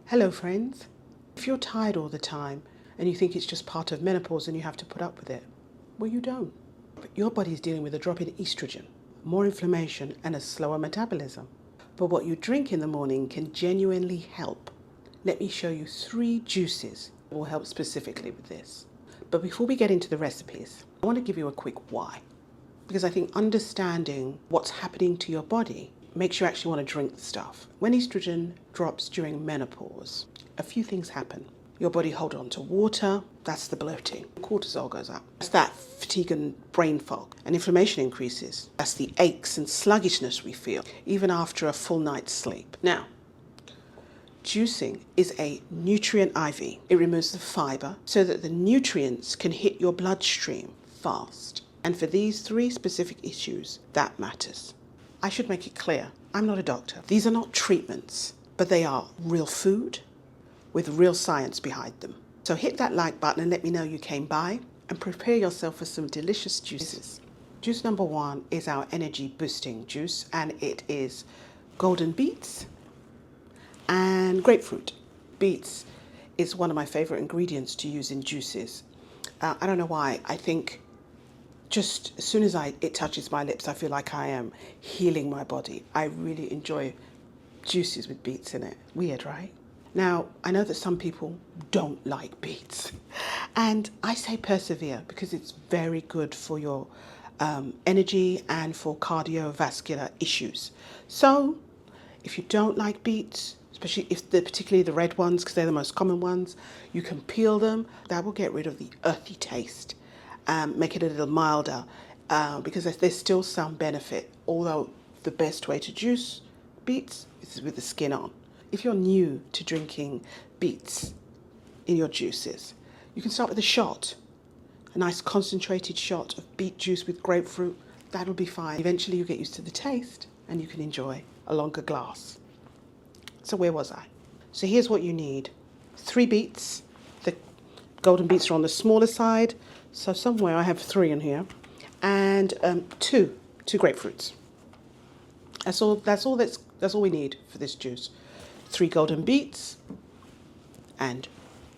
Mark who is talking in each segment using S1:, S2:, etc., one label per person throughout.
S1: Hello friends. If you're tired all the time and you think it's just part of menopause and you have to put up with it, well, you don't. Your body is dealing with a drop in estrogen, more inflammation and a slower metabolism. But what you drink in the morning can genuinely help. Let me show you 3 juices that will help specifically with this. But before we get into the recipes, I want to give you a quick why. Because I think understanding what's happening to your body makes you actually want to drink the stuff. When estrogen drops during menopause, a few things happen. Your body holds on to water, that's the bloating. Cortisol goes up, that's that fatigue and brain fog. And inflammation increases, that's the aches and sluggishness we feel, even after a full night's sleep. Now, juicing is a nutrient IV. It removes the fiber so that the nutrients can hit your bloodstream fast. And for these 3 specific issues, that matters. I should make it clear, I'm not a doctor. These are not treatments, but they are real food with real science behind them. So hit that like button and let me know you came by, and prepare yourself for some delicious juices. Juice number 1 is our energy boosting juice, and it is golden beets and grapefruit. Beets is one of my favorite ingredients to use in juices. I don't know why. I think just as soon as it touches my lips, I feel like I am healing my body. I really enjoy juices with beets in it. Weird, right? Now, I know that some people don't like beets, and I say persevere because it's very good for your energy and for cardiovascular issues. So if you don't like beets, particularly the red ones, because they're the most common ones, you can peel them. That will get rid of the earthy taste, make it a little milder, because there's still some benefit, although the best way to juice beets is with the skin on. If you're new to drinking beets in your juices, you can start with a shot, a nice concentrated shot of beet juice with grapefruit. That'll be fine. Eventually you get used to the taste and you can enjoy a longer glass. So where was I? So here's what you need. 3 beets. The golden beets are on the smaller side, so somewhere I have 3 in here, and 2 grapefruits. That's all we need for this juice. 3 golden beets and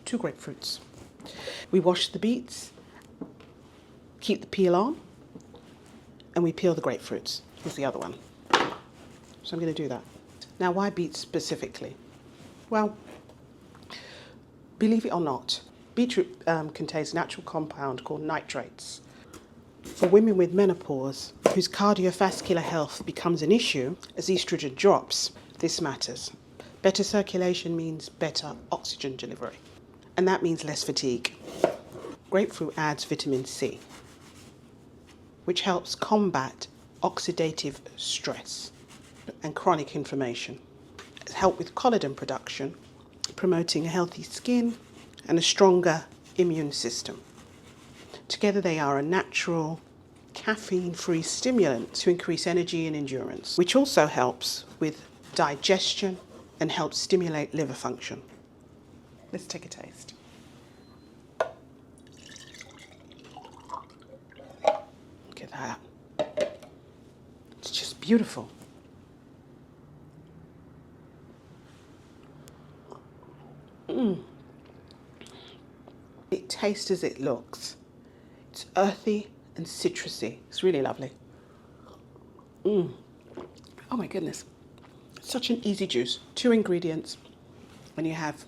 S1: 2 grapefruits. We wash the beets, keep the peel on, and we peel the grapefruits. Here's the other one. So I'm going to do that. Now, why beets specifically? Well, believe it or not, beetroot contains a natural compound called nitrates. For women with menopause, whose cardiovascular health becomes an issue as estrogen drops, this matters. Better circulation means better oxygen delivery, and that means less fatigue. Grapefruit adds vitamin C, which helps combat oxidative stress and chronic inflammation. It helps with collagen production, promoting a healthy skin and a stronger immune system. Together they are a natural, caffeine-free stimulant to increase energy and endurance, which also helps with digestion and helps stimulate liver function. Let's take a taste. Look at that. It's just beautiful. It tastes as it looks. It's earthy and citrusy. It's really lovely. Oh my goodness. Such an easy juice. 2 ingredients, and you have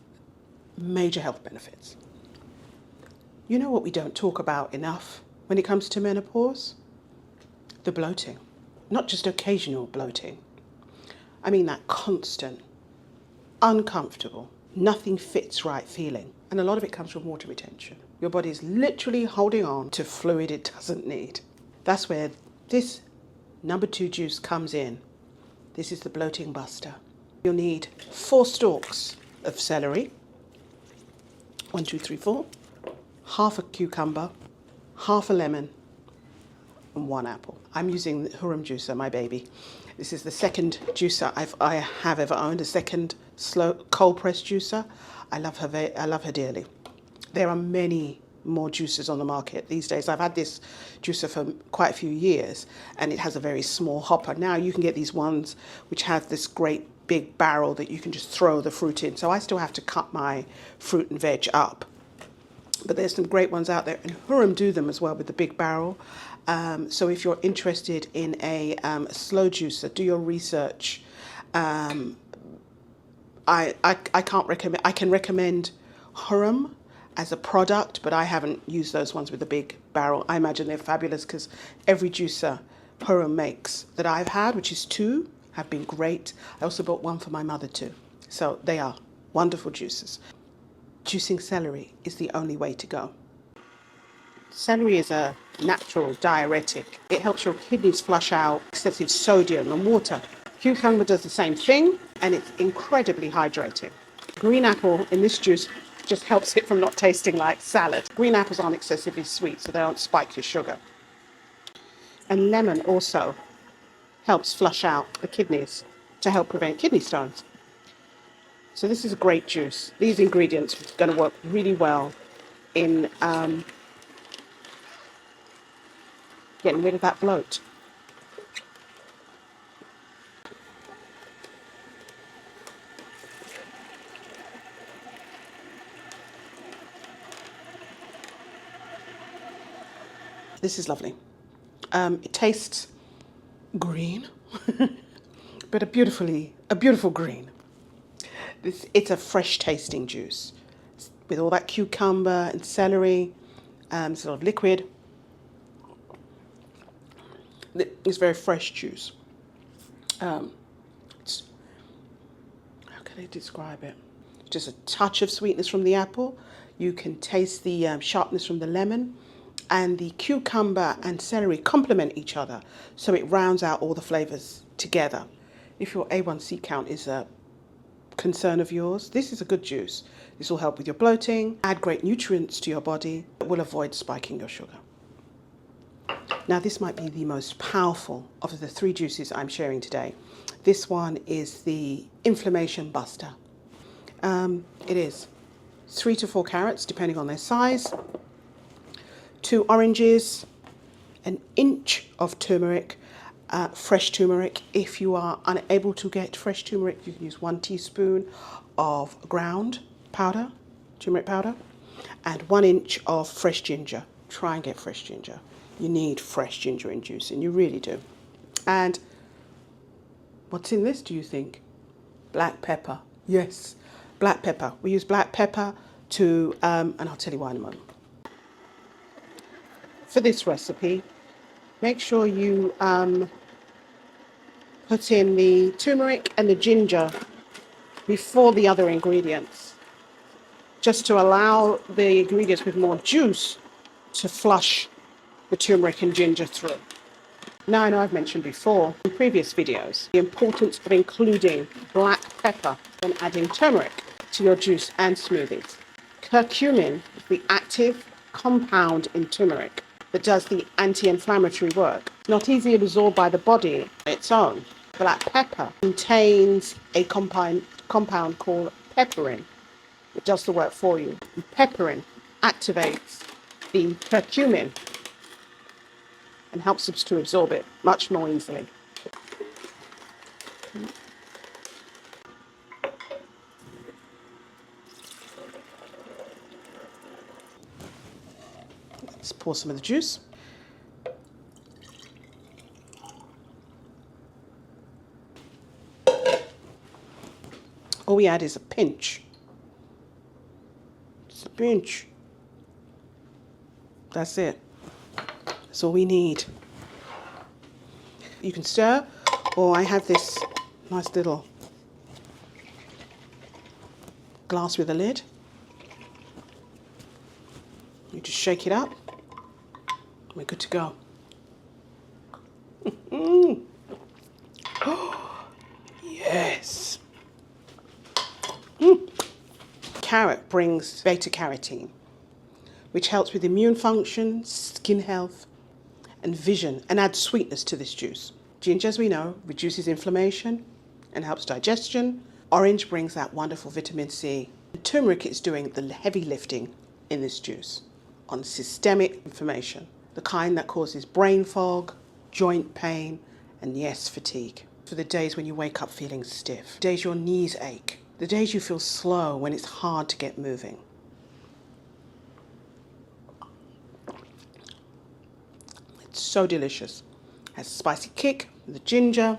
S1: major health benefits. You know what we don't talk about enough when it comes to menopause? The bloating. Not just occasional bloating. I mean that constant, uncomfortable, nothing fits right feeling. And a lot of it comes from water retention. Your body is literally holding on to fluid it doesn't need. That's where this number 2 juice comes in. This is the Bloating Buster. You'll need 4 stalks of celery. 1, 2, 3, 4. Half a cucumber, half a lemon, and 1 apple. I'm using the Hurum juicer, my baby. This is the second juicer I have ever owned, a second slow cold press juicer. I love her dearly. There are many more juicers on the market these days. I've had this juicer for quite a few years, and it has a very small hopper. Now you can get these ones which have this great big barrel that you can just throw the fruit in. So I still have to cut my fruit and veg up. But there's some great ones out there, and Huram do them as well with the big barrel. So if you're interested in a slow juicer, do your research. I can't recommend. I can recommend Huram as a product, but I haven't used those ones with the big barrel. I imagine they're fabulous because every juicer Huram makes that I've had, which is 2, have been great. I also bought one for my mother too. So they are wonderful juicers. Juicing celery is the only way to go. Celery is a natural diuretic. It helps your kidneys flush out excessive sodium and water. Cucumber does the same thing, and it's incredibly hydrating. Green apple in this juice just helps it from not tasting like salad. Green apples aren't excessively sweet, so they don't spike your sugar. And lemon also helps flush out the kidneys to help prevent kidney stones. So this is a great juice. These ingredients are going to work really well in getting rid of that bloat. This is lovely. It tastes green, but a beautiful green. It's a fresh tasting juice with all that cucumber and celery, sort of liquid. It's very fresh juice. How can I describe it? Just a touch of sweetness from the apple. You can taste the sharpness from the lemon, and the cucumber and celery complement each other, so it rounds out all the flavors together. If your A1C count is a concern of yours, this is a good juice. This will help with your bloating, add great nutrients to your body, but will avoid spiking your sugar. Now, this might be the most powerful of the 3 juices I'm sharing today. This one is the inflammation buster. It is 3 to 4 carrots, depending on their size, 2 oranges, an inch of turmeric, fresh turmeric. If you are unable to get fresh turmeric, you can use 1 teaspoon of ground powder, turmeric powder, and 1 inch of fresh ginger. Try and get fresh ginger. You need fresh ginger in juicing, you really do. And what's in this, do you think? Black pepper. Yes, black pepper. We use black pepper to, and I'll tell you why in a moment. For this recipe, make sure you put in the turmeric and the ginger before the other ingredients, just to allow the ingredients with more juice to flush the turmeric and ginger through. Now, I know I've mentioned before in previous videos the importance of including black pepper when adding turmeric to your juice and smoothies. Curcumin is the active compound in turmeric that does the anti-inflammatory work. It's not easily absorbed by the body on its own. Black pepper contains a compound called pepperin. It does the work for you. And pepperin activates the curcumin and helps us to absorb it much more easily. Let's pour some of the juice. All we add is a pinch. Just a pinch. That's it. That's all we need. You can stir, or I have this nice little glass with a lid. You just shake it up. We're good to go. Oh, yes. Carrot brings beta carotene, which helps with immune function, skin health, and vision, and adds sweetness to this juice. Ginger, as we know, reduces inflammation and helps digestion. Orange brings that wonderful vitamin C. And turmeric is doing the heavy lifting in this juice on systemic inflammation, the kind that causes brain fog, joint pain, and yes, fatigue. For the days when you wake up feeling stiff, the days your knees ache, the days you feel slow when it's hard to get moving. It's so delicious. It has a spicy kick, the ginger.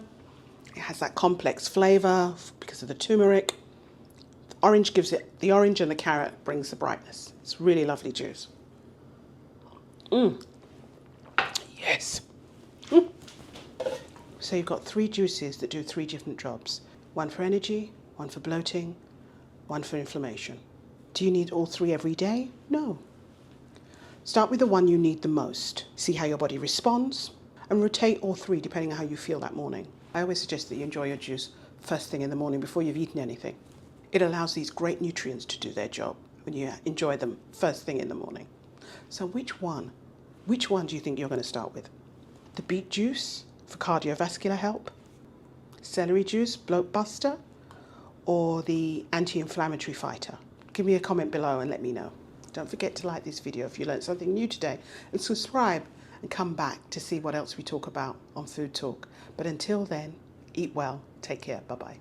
S1: It has that complex flavor because of the turmeric. The orange gives it, the orange and the carrot brings the brightness. It's really lovely juice. Yes. So you've got 3 juices that do 3 different jobs. One for energy, one for bloating, one for inflammation. Do you need all 3 every day? No. Start with the one you need the most. See how your body responds and rotate all 3 depending on how you feel that morning. I always suggest that you enjoy your juice first thing in the morning before you've eaten anything. It allows these great nutrients to do their job when you enjoy them first thing in the morning. So which one do you think you're going to start with? The beet juice for cardiovascular help, celery juice, Bloat Buster, or the anti-inflammatory fighter? Give me a comment below and let me know. Don't forget to like this video if you learned something new today, and subscribe and come back to see what else we talk about on Food Talk. But until then, eat well, take care, bye-bye.